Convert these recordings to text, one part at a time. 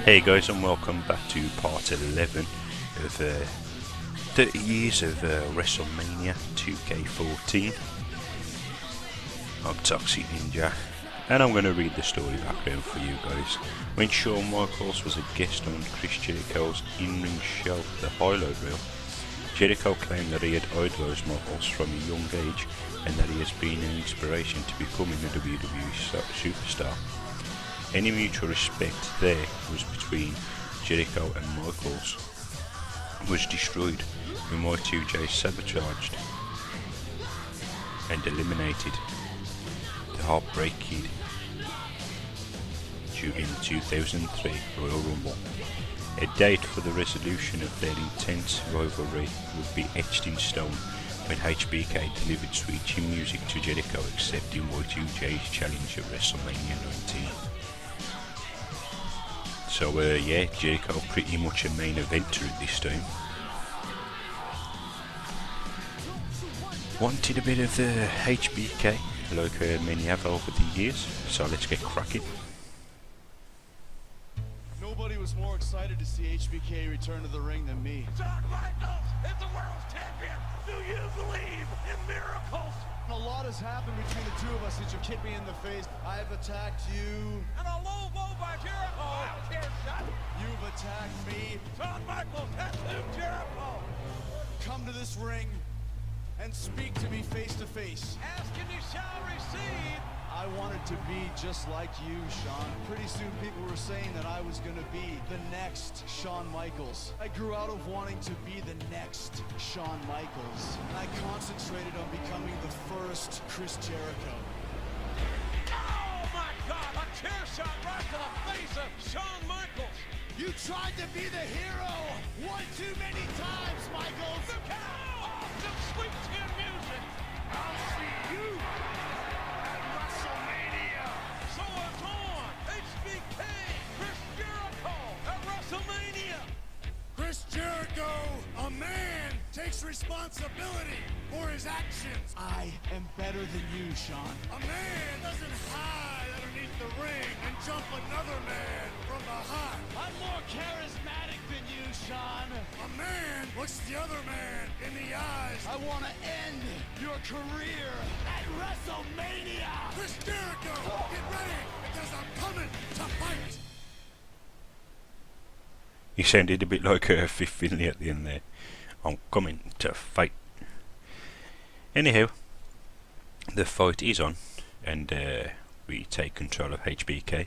Hey guys, and welcome back to part 11 of 30 years of Wrestlemania 2K14. I'm Toxic Ninja, and I'm going to read the story background for you guys. When Shawn Michaels was a guest on Chris Jericho's in-ring show, The Highlight Reel, Jericho claimed that he had idolised Michaels from a young age and that he has been an inspiration to becoming a WWE superstar. Any mutual respect there was between Jericho and Michaels was destroyed when Y2J sabotaged and eliminated the Heartbreak Kid during the 2003 Royal Rumble. A date for the resolution of their intense rivalry would be etched in stone when HBK delivered switching music to Jericho accepting Y2J's challenge at WrestleMania 19. So yeah, Jericho pretty much a main eventer at this time. Wanted a bit of HBK, like many have over the years, so let's get cracking. Nobody was more excited to see HBK return to the ring than me. Shawn Michaels is the world's champion! Do you believe in miracles? A lot has happened between the two of us since you kicked me in the face. I've attacked you. And a low blow by Jericho! Wild chair shot! You've attacked me. Shawn Michaels tattooed Jericho! Come to this ring and speak to me face to face. Ask and you shall receive! I wanted to be just like you, Shawn. Pretty soon people were saying that I was gonna be the next Shawn Michaels. I grew out of wanting to be the next Shawn Michaels. And I concentrated on becoming the first Chris Jericho. Oh my God! A chair shot right to the face of Shawn Michaels! You tried to be the hero one too many times, Michaels! Look how awesome sweet chin music! I'll see you at WrestleMania! So it's on! HBK! Chris Jericho at WrestleMania! Chris Jericho, a man, takes responsibility for his actions. I am better than you, Shawn. A man doesn't hide underneath the ring and jump another man from behind. I'm more charismatic than you, Shawn. A man looks the other man in the eyes. I want to end your career at WrestleMania! Chris Jericho, get ready, because I'm coming to fight. He sounded a bit like Fifth Finlay at the end there. I'm coming to fight. Anyhow, the fight is on, and we take control of HBK.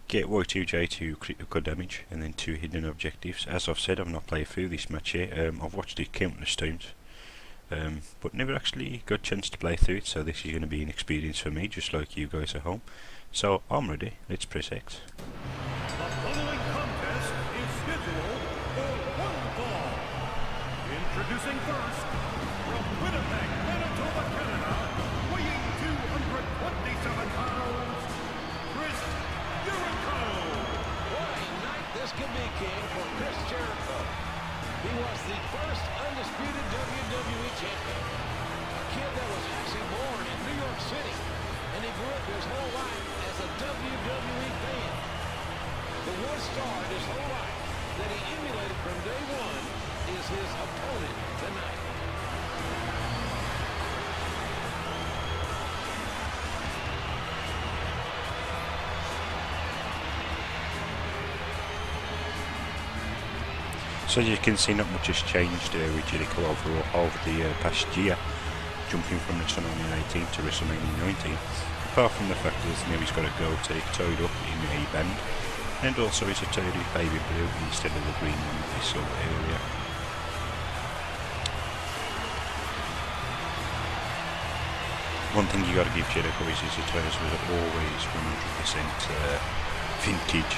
Get Y2J to critical damage, and then 2 hidden objectives. As I've said, I've not played through this match yet. I've watched it countless times, but never actually got a chance to play through it, so this is going to be an experience for me, just like you guys at home. So I'm ready, let's press X. The following contest is scheduled for one fall. Introducing first, from Winnipeg, Manitoba, Canada, weighing 227 pounds, Chris Jericho. What a night this could be, King, for Chris Jericho. He was the first undisputed WWE champion. A kid that was actually born in New York City, and he grew up his whole life as a WWE fan. The one star his whole life that he emulated from day one is his opponent tonight. So as you can see, not much has changed with Jericho over the past year, jumping from WrestleMania 18 to WrestleMania 19, apart from the fact that now he's got a gold tape tied up in a band, and also he's a tied with baby blue instead of the green one that we saw earlier. One thing you got to give Jericho is his attires were always 100% vintage,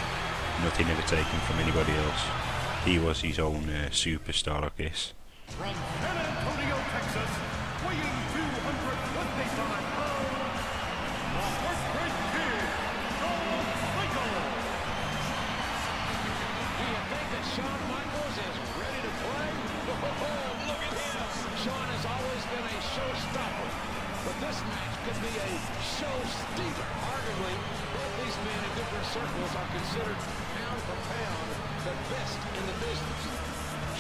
nothing ever taken from anybody else. He was his own superstar, I guess. From San Antonio, Texas, weighing 225 pounds, the Heartbreak Kid, Shawn Michaels. Do you think that Shawn Michaels is ready to play? Oh, look at him! Shawn has always been a showstopper, but This match could be a show stealer. Arguably, both these men in different circles are considered pound for pound the best in the business.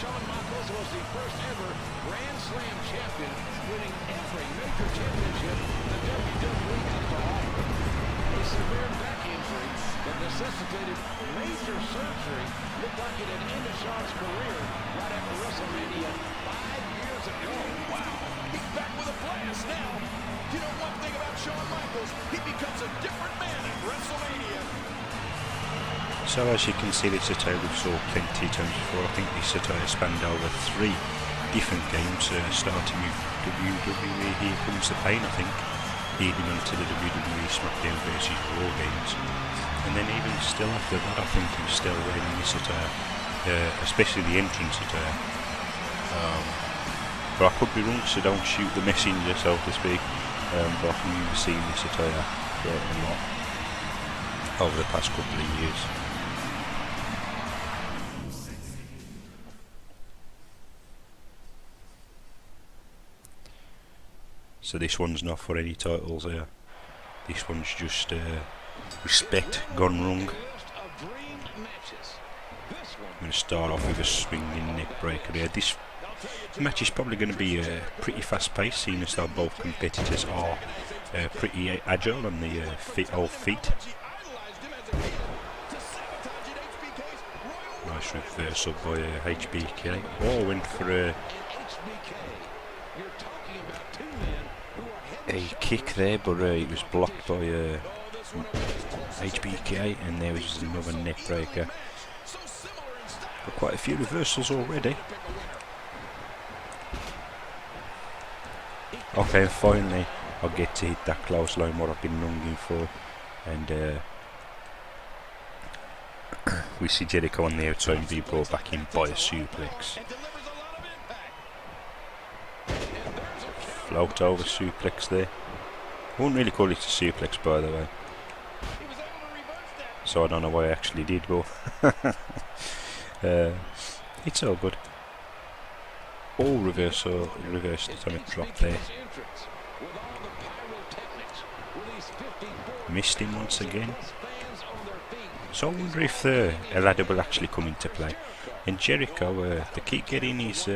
Shawn Michaels was the first ever Grand Slam champion, winning every major championship the WWE has to offer. A severe back injury that necessitated major surgery looked like it had ended Shawn's career right after Wrestlemania 5 years ago. Wow, he's back with a blast now. You know one thing about Shawn Michaels, he becomes a different man at WrestleMania. So as you can see, this attire we've saw plenty times before. I think this attire spanned over 3 different games, starting with WWE Here Comes the Pain, I think, leading on to the WWE SmackDown vs Raw games, and then even still after that I think he was still wearing this attire, especially the entrance attire. But I could be wrong, so don't shoot the messenger, so to speak, but I can remember seeing this attire quite a lot over the past couple of years. So this one's not for any titles here. This one's just respect gone wrong. I'm going to start off with a swinging neck breaker there. This match is probably going to be pretty fast paced, seeing as though both competitors are pretty agile on the old feet. Nice reversal by HBK. Oh, went for a kick there, but it was blocked by HBK, and there was another neck breaker. Got quite a few reversals already. Okay, finally I'll get to hit that clothesline, what I've been longing for, and we see Jericho on the outside and be brought back in by a suplex. Float over suplex there. I wouldn't really call it a suplex, by the way, so I don't know why I actually did, but it's all good. All reverse atomic drop there. Missed him once again. So I wonder if a ladder will actually come into play. And Jericho, they keep getting his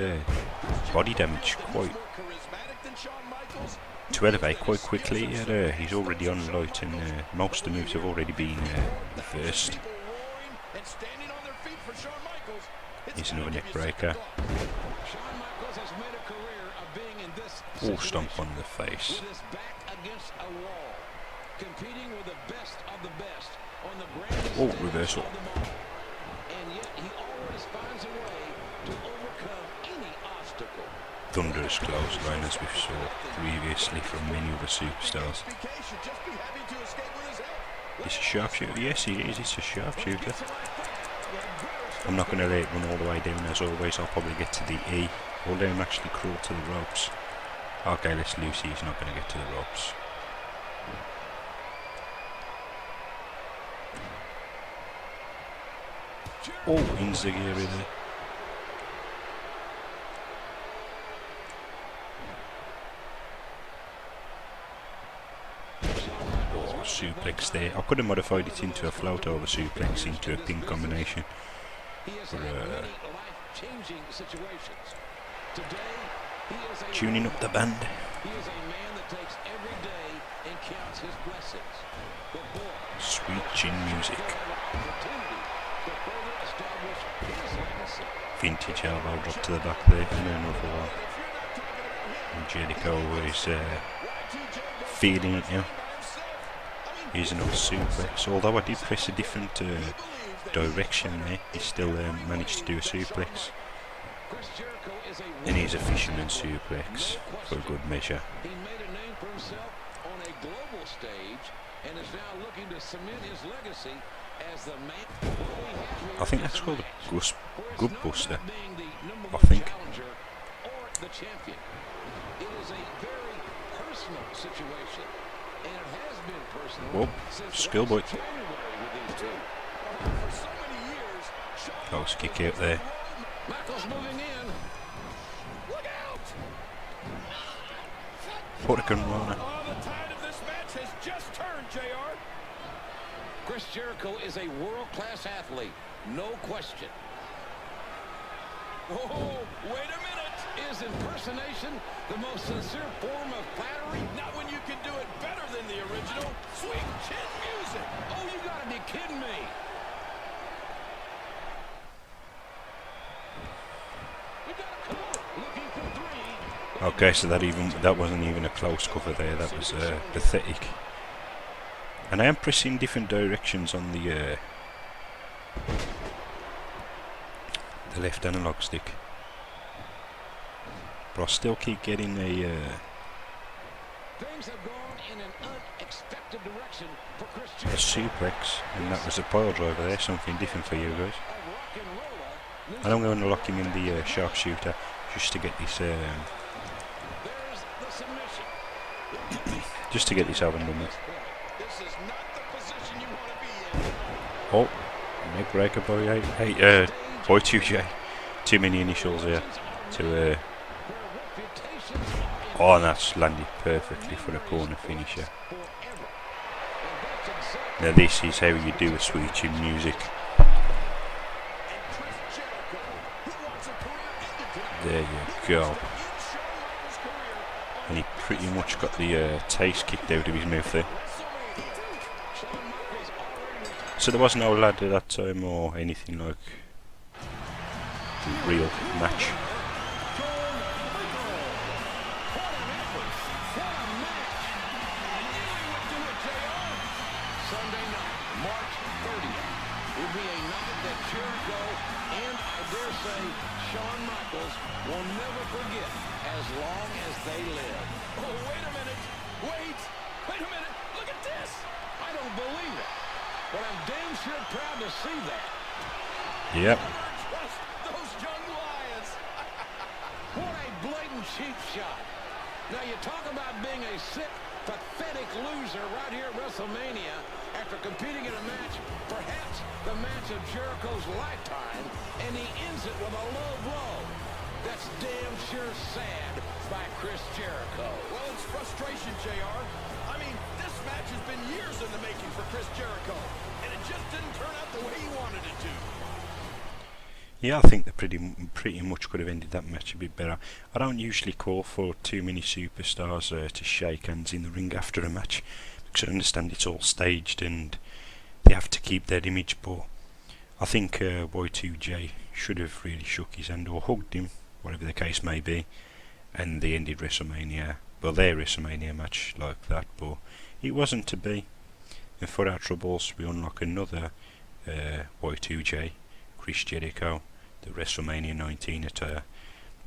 body damage to elevate quite quickly. He's already on light, and most of the moves have already been reversed. Here's another neck breaker. Oh, stomp on the face. Oh, reversal. Thunderous clothesline, as we saw previously from many other superstars. It's a sharpshooter. Yes, he is. It's a sharpshooter. I'm not going to let it run all the way down, as always. I'll probably get to the E. Or let him actually crawl to the ropes. Okay, let's Lucy. He's not going to get to the ropes. Oh, Inzaguri there. Oh, suplex there. I could have modified it into a float over suplex into a pin combination. But, tuning up the band. Sweet chin music. Vintage elbow drop to the back there, and then another one. And Jericho is feeling it now. Here's another suplex. Although I did press a different direction there, he still managed to do a suplex. And here's a fisherman suplex for a good measure. He made a name for himself on a global stage and is now looking to cement his legacy as the man. I think that's called a good buster. I think. The champion. It is a very personal situation, and it has been personal. Whoa, Skillboy. Close kick out there. Michaels moving in. Look out! Hurricane Rana. Oh, the tide of this match has just turned, JR. Chris Jericho is a world-class athlete, no question. Oh, wait a minute. Is impersonation the most sincere form of flattery? Not when you can do it better than the original. Sweet chin music. Oh, you gotta be kidding me. We got a cover. Looking for three. Okay, so that wasn't even a close cover there. That was pathetic. And I am pressing different directions on the left analog stick, but I still keep getting Things have gone in an unexpected direction for Chris a Jericho. suplex, and that was a pile driver there. Something different for you guys. A rock and roller. And I'm going to lock him in the sharpshooter just to get this There's the submission. just to get this over and done with. This is not the position you want to be in. Oh, neck breaker boy, boy 2J. Too many initials here to oh, and that's landed perfectly for a corner finisher. Now this is how you do a switch in music. There you go. And he pretty much got the taste kicked out of his mouth there. So there was no ladder that time or anything like the real match. Sunday night, March 30th, will be a night that Jericho and, I dare say, Shawn Michaels will never forget as long as they live. Oh, wait a minute. Wait a minute. Look at this. I don't believe it. But I'm damn sure proud to see that. Yep. Trust those young lions. What a blatant cheap shot. Now you talk about being a sick, pathetic loser right here at Wrestlemania after competing in a match, perhaps the match of Jericho's lifetime, and he ends it with a low blow. That's damn sure sad by Chris Jericho. Well, it's frustration, JR. I mean, this match has been years in the making for Chris Jericho, and it just didn't turn out the way he wanted it to. Yeah, I think they pretty much could have ended that match a bit better. I don't usually call for too many superstars to shake hands in the ring after a match, because I understand it's all staged and they have to keep their image, but I think Y2J should have really shook his hand or hugged him, whatever the case may be, and they ended WrestleMania, well, their WrestleMania match like that, but it wasn't to be. And for our troubles, we unlock another Y2J, Chris Jericho, the WrestleMania 19 attire,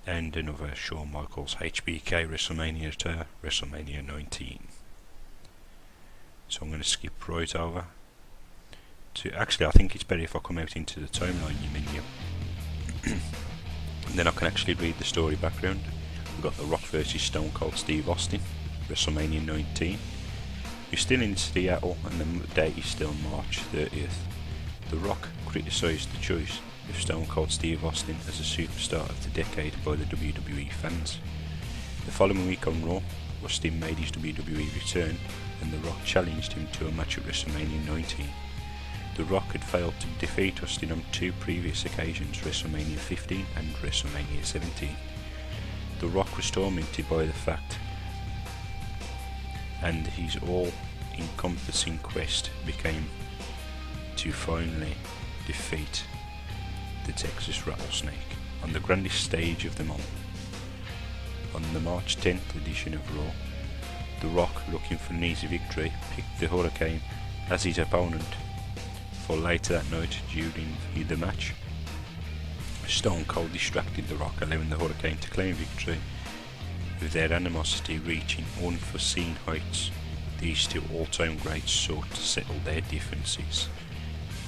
and another Shawn Michaels HBK WrestleMania attire, WrestleMania 19. So I'm going to skip right over to, actually I think it's better if I come out into the timeline menu and then I can actually read the story background. We've got The Rock versus Stone Cold Steve Austin, WrestleMania 19. We're still in Seattle and the date is still March 30th. The Rock criticised the choice of Stone Cold Steve Austin as a superstar of the decade by the WWE fans. The following week on Raw, Austin made his WWE return and The Rock challenged him to a match at WrestleMania 19. The Rock had failed to defeat Austin on two previous occasions, WrestleMania 15 and WrestleMania 17. The Rock was tormented by the fact, and his all-encompassing quest became to finally defeat the Texas Rattlesnake on the grandest stage of them all. On the March 10th edition of Raw, The Rock, looking for an easy victory, picked the Hurricane as his opponent. For later that night, during the match, Stone Cold distracted The Rock, allowing the Hurricane to claim victory. With their animosity reaching unforeseen heights, these two all-time greats sought to settle their differences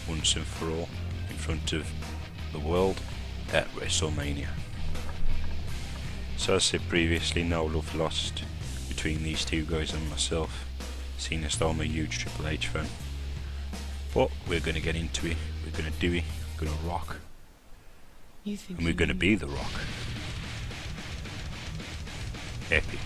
once and for all in front of the world at WrestleMania. So as I said previously, no love lost between these two guys and myself, seeing as though I'm a huge Triple H fan. But we're going to get into it, we're going to do it, we're going to rock, and we're going to be The Rock. Epic.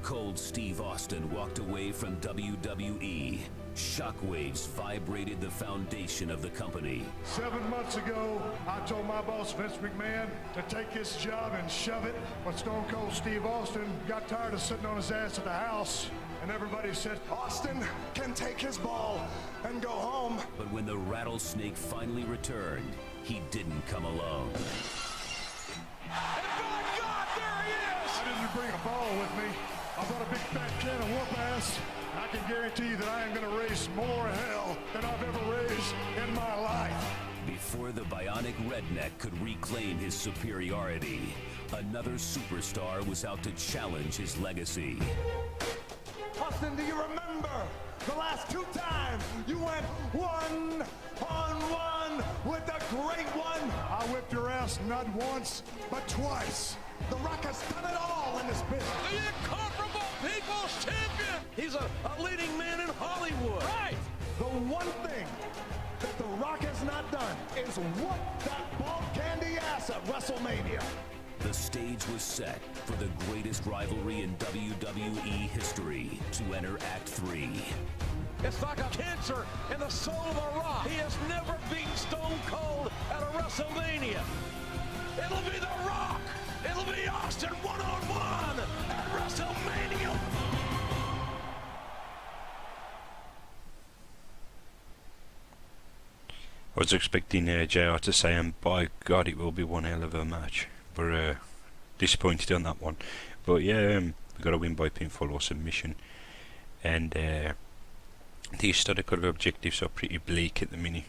Cold Steve Austin walked away from WWE, shockwaves vibrated the foundation of the company. 7 months ago, I told my boss, Vince McMahon, to take his job and shove it. But Stone Cold Steve Austin got tired of sitting on his ass at the house, and everybody said, Austin can take his ball and go home. But when the rattlesnake finally returned, he didn't come alone. I didn't bring a ball with me. I brought a big fat can of whoop ass. I can guarantee you that I am going to raise more hell than I've ever raised in my life. Before the bionic redneck could reclaim his superiority, another superstar was out to challenge his legacy. Austin, do you remember the last 2 times you went 1-on-1 with the great one? I whipped your ass not once, but twice. The Rock has done it all in this business. The incomparable People's Champion. He's a leading man in Hollywood. Right. The one thing that The Rock has not done is whoop that ball candy ass at WrestleMania. The stage was set for the greatest rivalry in WWE history to enter Act 3. It's like a cancer in the soul of The Rock. He has never beaten Stone Cold at a WrestleMania. It'll be The Rock. It'll be Austin one-on-one at WrestleMania. I was expecting JR to say, and by God, it will be one hell of a match. But disappointed on that one. But yeah, we got a win by pinfall or submission. And the historical objectives are pretty bleak at the minute.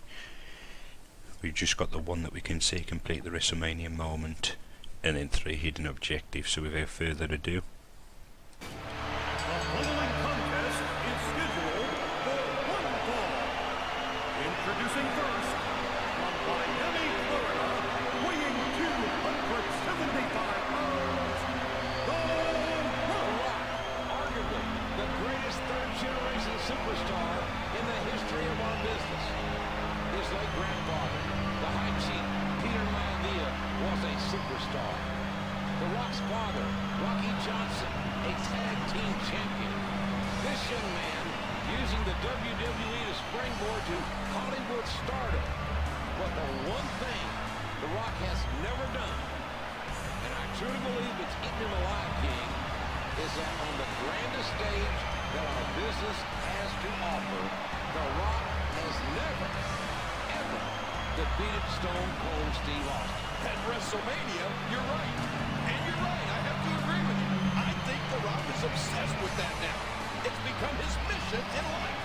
We've just got the one that we can see complete the WrestleMania moment, and then 3 hidden objectives. So without further ado, The following contest is scheduled for one fall. Introducing first, from Miami, Florida, weighing 275 pounds, The Rock. Arguably the greatest third-generation superstar in the history of our business. His late grandfather, the high chief Peter Maivia, was a superstar. The Rock's father, Rocky Johnson, a tag team champion. This young man using the WWE to springboard to Hollywood stardom. But the one thing The Rock has never done, and I truly believe it's eaten him alive, King, is that on the grandest stage that our business has to offer, The Rock has never, ever defeated Stone Cold Steve Austin. At WrestleMania, you're right. And you're right, I have to agree with you. I think The Rock is obsessed with that now. It's become his mission in life.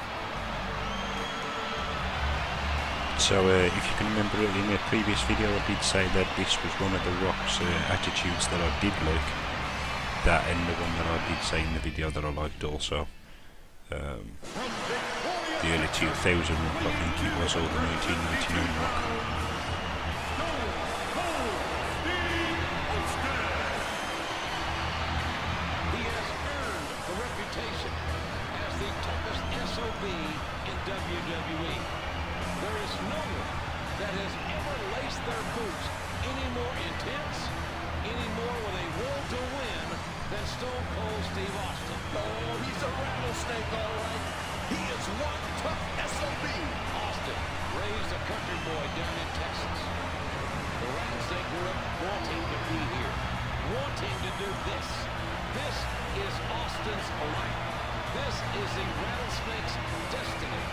so if you can remember in the previous video, I did say that this was one of The Rock's attitudes that I did like. That and the one that I did say in the video that I liked also. The early 2000 Rock, I think it was, or the 1999 Rock. He has earned the reputation as the toughest SOB in WWE. There is no one that has ever laced their boots any more intense, any more with a will to win than Stone Cold Steve Austin. Oh, he's a rattlesnake, all right. He is one tough SOB. Austin raised a country boy down in Texas. The rattlesnake grew up wanting to be here, wanting to do this. This is Austin's life. This is the rattlesnake's destiny.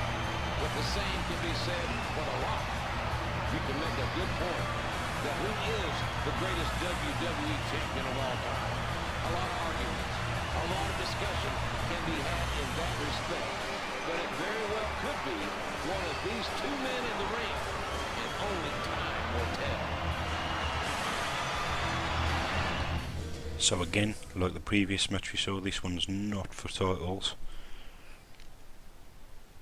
But the same can be said for The Rock. You can make a good point that who is the greatest WWE champion of all time? A lot of arguments, a lot of discussion can be had in that respect. But it very well could be one of these two men in the ring, and only time will tell. So again, like the previous match we saw, this one's not for titles.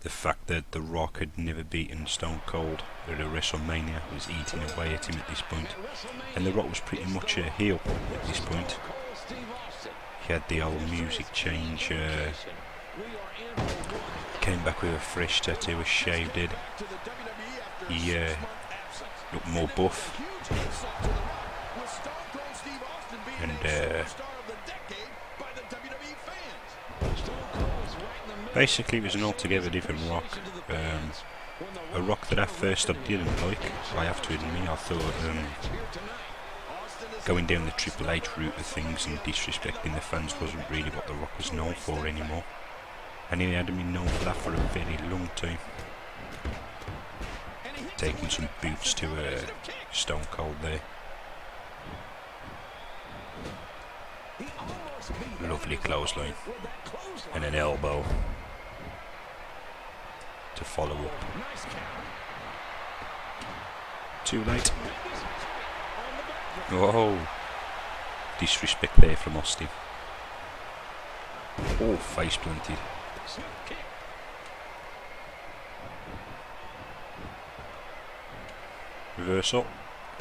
The fact that The Rock had never beaten Stone Cold at a WrestleMania was eating away at him at this point. And The Rock was pretty much a heel at this point. He had the old music change, came back with a fresh tattoo, a shaved head. He looked more buff. And Basically, it was an altogether different Rock. A Rock that at first I didn't like. I have to admit, I thought going down the Triple H route of things and disrespecting the fans wasn't really what The Rock was known for anymore. And he hadn't been known for that for a very long time. Taking some boots to Stone Cold there. Lovely clothesline. And an elbow to follow up. Too late. Oh, disrespect there from Austin. Oh, face planted. Reversal.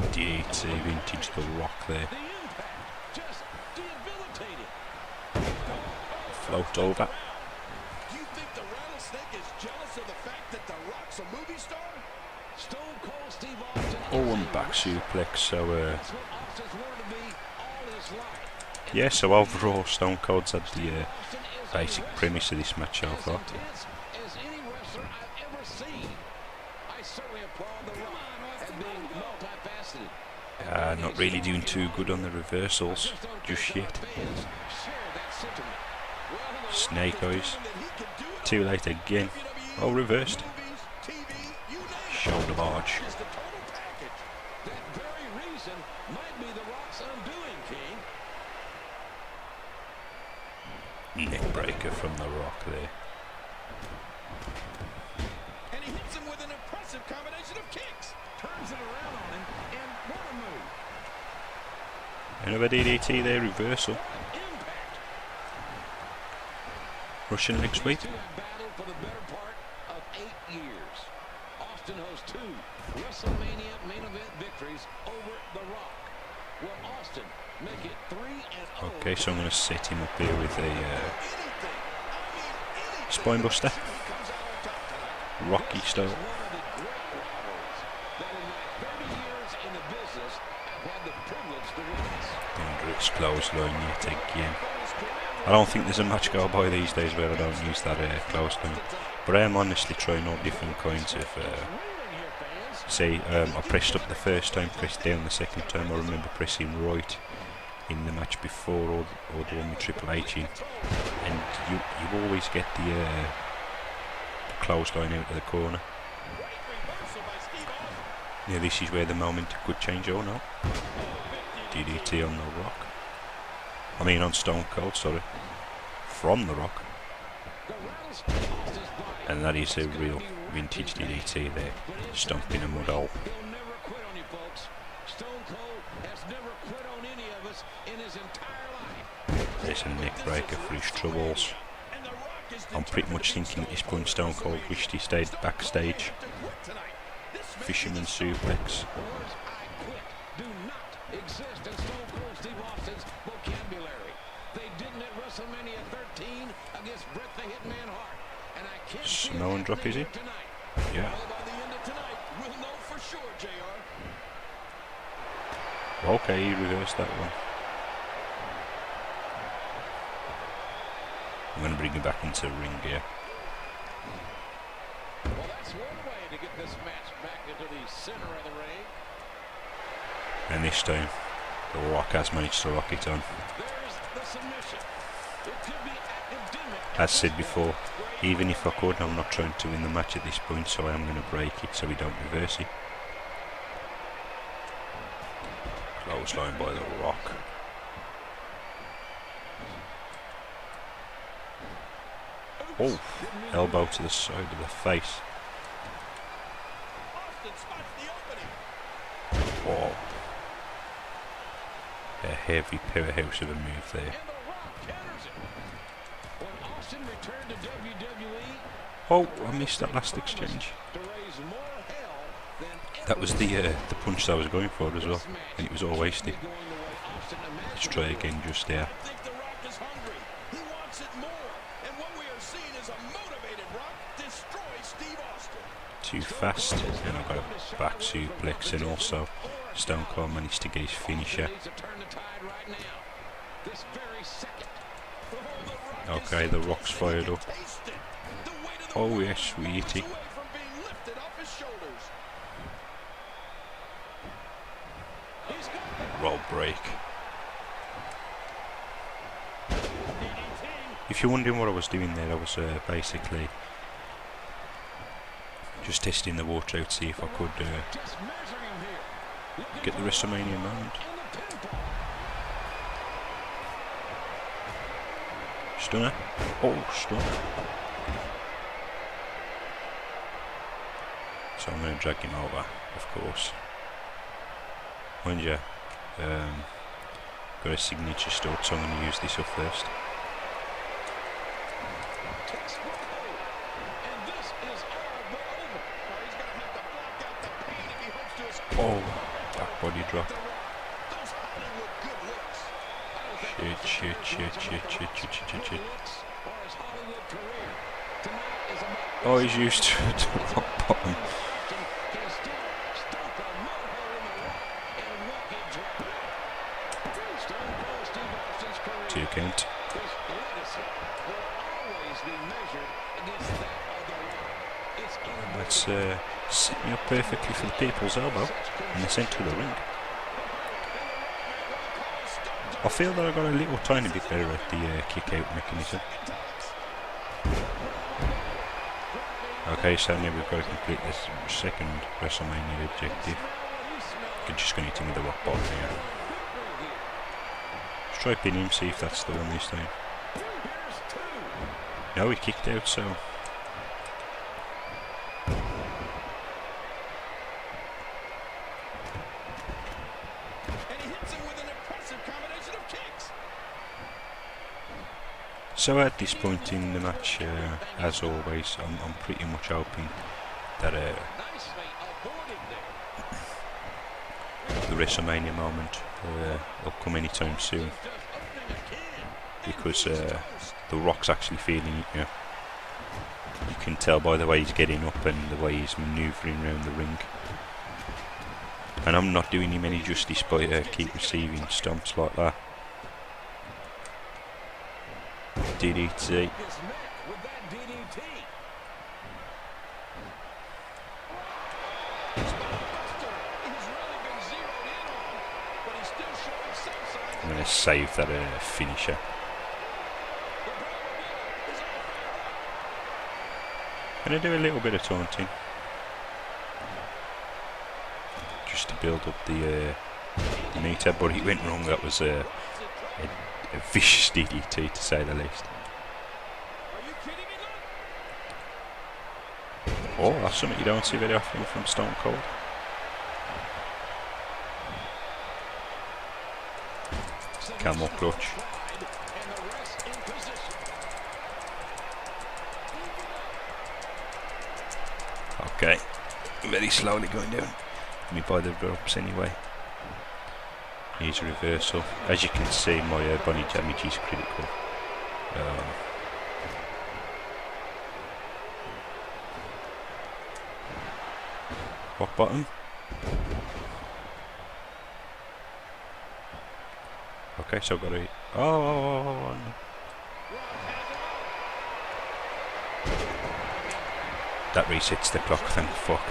DT vintage The Rock there. Float over. Do you think the Rattlesnake is jealous of the fact that The Rock's a movie star? Stone Cold Steve Austin. Oh, and back suplex. So, That's what Austin's wanted to be all his life. yeah, so overall, Stone Cold's had the basic premise of this match so far. As any wrestler I've ever seen. I certainly applaud The Rock at being multifaceted. Not really doing too good on the reversals just yet. Snake Eyes. Too late again. Oh, reversed. Shoulder barge. That very reason might be The Rock's undoing, King. Neck breaker from The Rock there. And he hits him with an impressive combination of kicks. Turns it around on him, and what a move. Another DDT there, reversal. Russian leg sweep. Battle for the better part of 8 years. Austin hosts 2 WrestleMania main event victories over The Rock. Will Austin make it 3-0? Okay, so I'm going to set him up here with a spine buster. Rocky style. Dangerous clothesline yet again. I don't think there's a match go by these days where I don't use that clothesline. But I am honestly trying all different kinds of... I pressed up the first time, pressed down the second time. I remember pressing right in the match before or the one with Triple H in. And you always get the clothesline out of the corner. Yeah, this is where the moment could change or not. DDT on The Rock. I mean on Stone Cold, sorry. From The Rock. And that is a real vintage DDT there. Stomping a mud hole. There's a neck breaker for his troubles. I'm pretty much thinking at this point Stone Cold wished he stayed backstage. Fisherman suplex. Do not exist in Stone Cold Steve Austin's vocabulary. They didn't at WrestleMania 13 against Bret the Hitman Hart. And I can't see Samoan drop, is he? Yeah. by the end of tonight, we'll know for sure, JR. Okay, he reversed that one. I'm going to bring him back into the ring here. Well, that's one way to get this match back into the center of the ring. And this time, The Rock has managed to rock it on. There's the submission. It could be academic. As said before, even if I could, I'm not trying to win the match at this point, so I am going to break it so we don't reverse it. Clothesline by The Rock. Oh, elbow to the side of the face. Oh. A heavy powerhouse of a move there. Oh, I missed that last exchange. That was the punch that I was going for as well, and it was all wasted. Let's try again just there. Too fast, and I got a back suplex, and also Stone Cold managed to get his finisher. Okay, The Rock's fired up. Oh yes, sweetie. Roll break. If you're wondering what I was doing there, I was basically just testing the water out to see if I could get the Wrestlemania moment. Stunner. Oh, stunner. So I'm going to drag him over, of course. Mind you, got a signature stored, so I'm going to use this up first. Oh, back body drop. Shit. Oh, he's used to rock bottom. 2 count. Let's set me up perfectly for the people's elbow in the centre of the ring. I feel that I got a little tiny bit better at the kick out mechanism. Okay, so now we've got to complete this second Wrestlemania objective. We're just going to hit him with the rock bottom here. Let's try pinning him, see if that's the one this time. No, he kicked out, so... So at this point in the match, as always, I'm pretty much hoping that the WrestleMania moment will come anytime soon, because The Rock's actually feeling it now. You can tell by the way he's getting up and the way he's manoeuvring around the ring. And I'm not doing him any justice by keep receiving stomps like that. DDT. I'm going to save that finisher. I'm going to do a little bit of taunting, just to build up the meter, but it went wrong. That was a vicious DDT, to say the least. Oh, that's something you don't see very often from Stone Cold. Camel clutch. Okay, very slowly going down. Let me buy the ropes anyway. Here's a reversal. As you can see, my body damage is critical. Rock bottom. Okay, so I've got to... Oh, no. That resets the clock, thank fuck.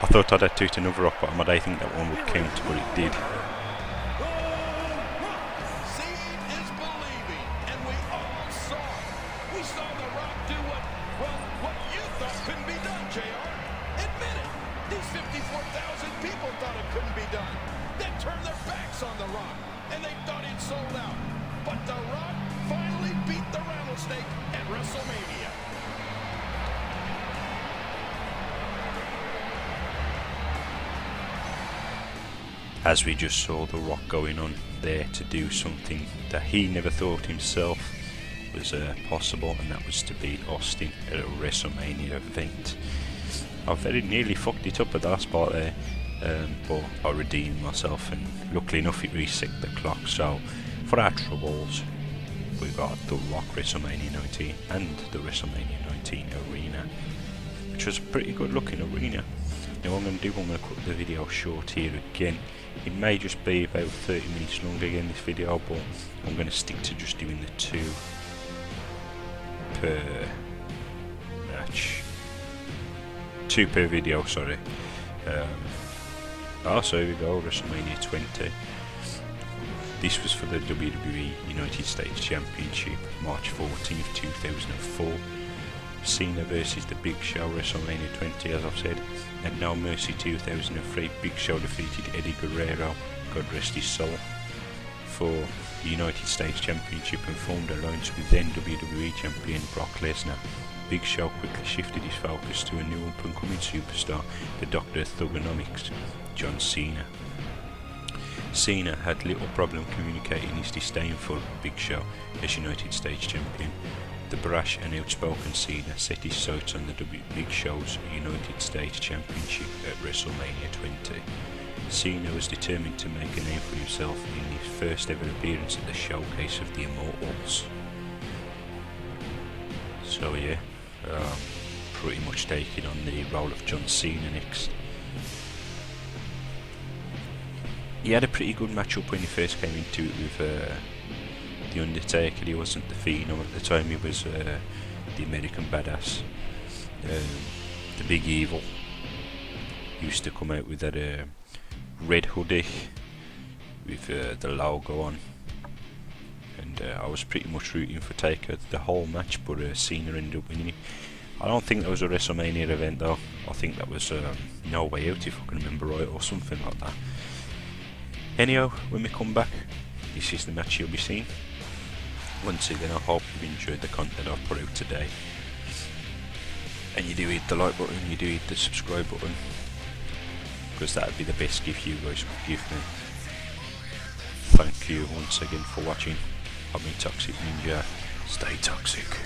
I thought I'd had to hit another rock bottom, I didn't think that one would count, but it did. Seeing is believing, and we all saw it. We saw The Rock do what you thought couldn't be done, JR. Admit it. These 54,000 people thought it couldn't be done. They turned their backs on The Rock, and they thought it sold out. But The Rock finally beat the rattlesnake at WrestleMania. As we just saw The Rock going on there to do something that he never thought himself was possible, and that was to beat Austin at a WrestleMania event. I very nearly fucked it up at that spot there, but I redeemed myself, and luckily enough it reset the clock. So for our troubles, we got The Rock WrestleMania 19 and the WrestleMania 19 arena, which was a pretty good looking arena. Now I'm going to cut the video short here again. It may just be about 30 minutes long again, this video, but I'm going to stick to just doing the 2 per match. 2 per video, sorry. So here we go, WrestleMania 20. This was for the WWE United States Championship, March 14th, 2004. Cena versus the Big Show, WrestleMania 20, as I've said. At No Mercy 2003, Big Show defeated Eddie Guerrero, God rest his soul, for the United States Championship and formed alliance with then WWE Champion Brock Lesnar. Big Show quickly shifted his focus to a new up-and-coming superstar, the Dr. Thugonomics, John Cena. Cena had little problem communicating his disdain for Big Show as United States Champion. The brash and outspoken Cena set his sights on the Big Show's United States Championship at WrestleMania 20. Cena was determined to make a name for himself in his first ever appearance at the Showcase of the Immortals. So yeah, pretty much taking on the role of John Cena next. He had a pretty good matchup when he first came into it with The Undertaker. He wasn't the Phenom at the time, he was the American Badass. The Big Evil. He used to come out with that red hoodie with the logo on. And I was pretty much rooting for Taker the whole match, but Cena ended up winning it. I don't think that was a WrestleMania event though. I think that was No Way Out, if I can remember right, or something like that. Anyhow, when we come back, this is the match you'll be seeing. Once again, I hope you've enjoyed the content I've put out today. And you do hit the like button, you do hit the subscribe button, because that would be the best gift you guys could give me. Thank you once again for watching. I've been Toxic Ninja. Stay toxic.